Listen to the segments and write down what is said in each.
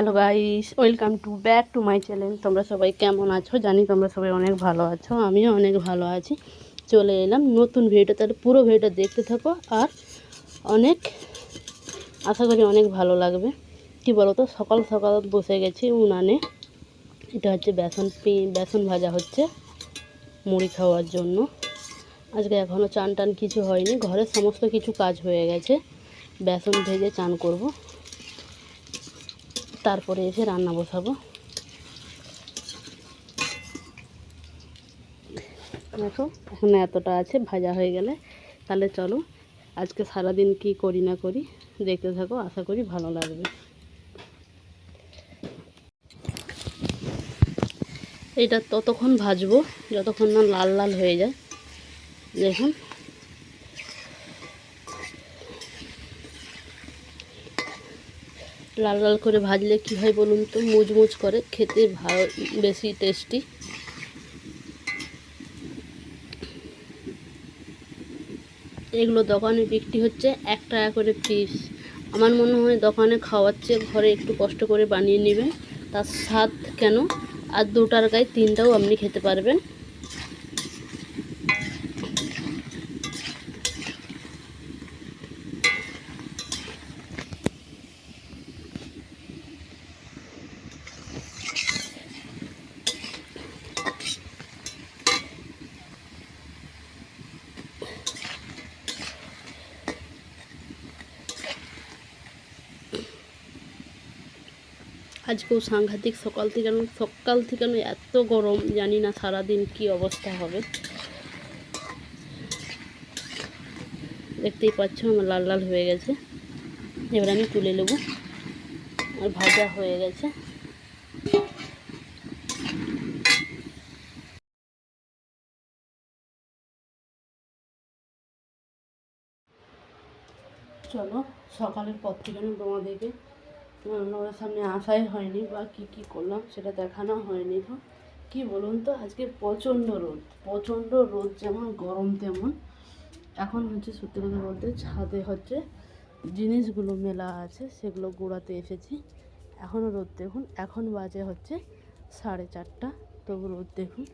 Hello guys, welcome to back to my channel. তোমরা সবাই কেমন আছো? জানি তোমরা সবাই অনেক ভালো আছো, আমিও অনেক ভালো আছি। চলে এলাম নতুন ভিডিও, তাহলে পুরো ভিডিওটা দেখতে থাকো। আর অনেক আশা করি অনেক ভালো লাগবে। কি বলো তো, সকাল সকাল বসে গেছি উনানে। এটা হচ্ছে বেসন ভাজা হচ্ছে মুড়ি খাওয়ার জন্য। আজকে এখনও চান টান কিছু হয়নি, ঘরের সমস্ত কিছু কাজ হয়ে গেছে। বেসন ভেজে চান করব, তারপরে এসে রান্না বসাবো। দেখো এখন এতটা আছে, ভাজা হয়ে গেলে তাহলে চলো আজকে সারাদিন কি করি না করি দেখতে থাকো, আশা করি ভালো লাগবে। এটা ততক্ষণ ভাজবো যতক্ষণ না লাল লাল হয়ে যায়। দেখুন লাল লাল করে ভাজলে কি হয় বলুন তো, মুচমুচ করে খেতে ভালো, বেশি টেস্টি। এগুলো দোকানে বিক্রি হচ্ছে 1 টাকা করে পিস। আমার মনে হয় দোকানে খাওয়াচ্ছে, ঘরে একটু কষ্ট করে বানিয়ে নেবেন, তার স্বাদ কেন আর 2 টাকায় 3টাও আপনি খেতে পারবেন। আজকেও সাংঘাতিক সকাল থেকে এত গরম, জানি না সারাদিন কি অবস্থা হবে। দেখতেই পাচ্ছ আমার লাল লাল হয়ে গেছে, এবার আমি তুলে নেব। আর ভাজা হয়ে গেছে। চলো, সকালের পর থেকে তোমাদেরকে ওর সামনে আসাই হয়নি, বা কী করলাম সেটা দেখানো হয়নি। তো কী বলুন তো, আজকে প্রচণ্ড রোদ, যেমন গরম তেমন। এখন হচ্ছে সত্যি কথা বলতে ছাদে হচ্ছে জিনিসগুলো মেলা আছে, সেগুলো গোড়াতে এসেছি। এখনও রোদ দেখুন, এখন বাজে হচ্ছে 4:30, তবু রোদ দেখুন,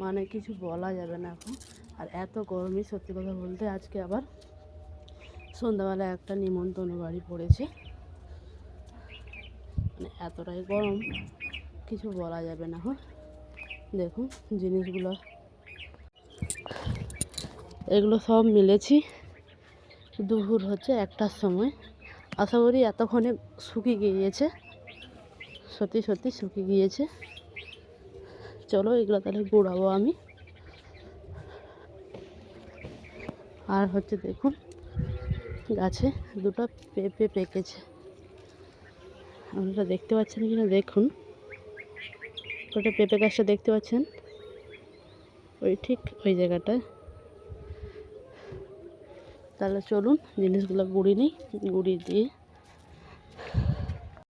মানে কিছু বলা যাবে না এখন। আর এত গরমই সত্যি কথা বলতে, আজকে আবার সন্ধ্যাবেলা একটা নিমন্ত্রণ বাড়ি পড়েছে, মানে এতটাই গরম কিছু বলা যাবে না। হ্যাঁ দেখুন জিনিসগুলো, এগুলো সব মিলেছি দুপুর হচ্ছে 1টার সময়। আশা করি এতক্ষণে শুকিয়ে গিয়েছে, সত্যি শুকিয়ে গিয়েছে। চলো এগুলো তাহলে গুঁড়াবো আমি। আর হচ্ছে দেখুন গাছে 2টো পেঁপে পেকেছে, আপনারা দেখতে পাচ্ছেন কিনা দেখুন। ওটা পেঁপে গাছটা দেখতে পাচ্ছেন, ঠিক ওই জায়গাটায়। তাহলে চলুন জিনিসগুলো গুঁড়িয়ে নিই, গুঁড়িয়ে দিয়ে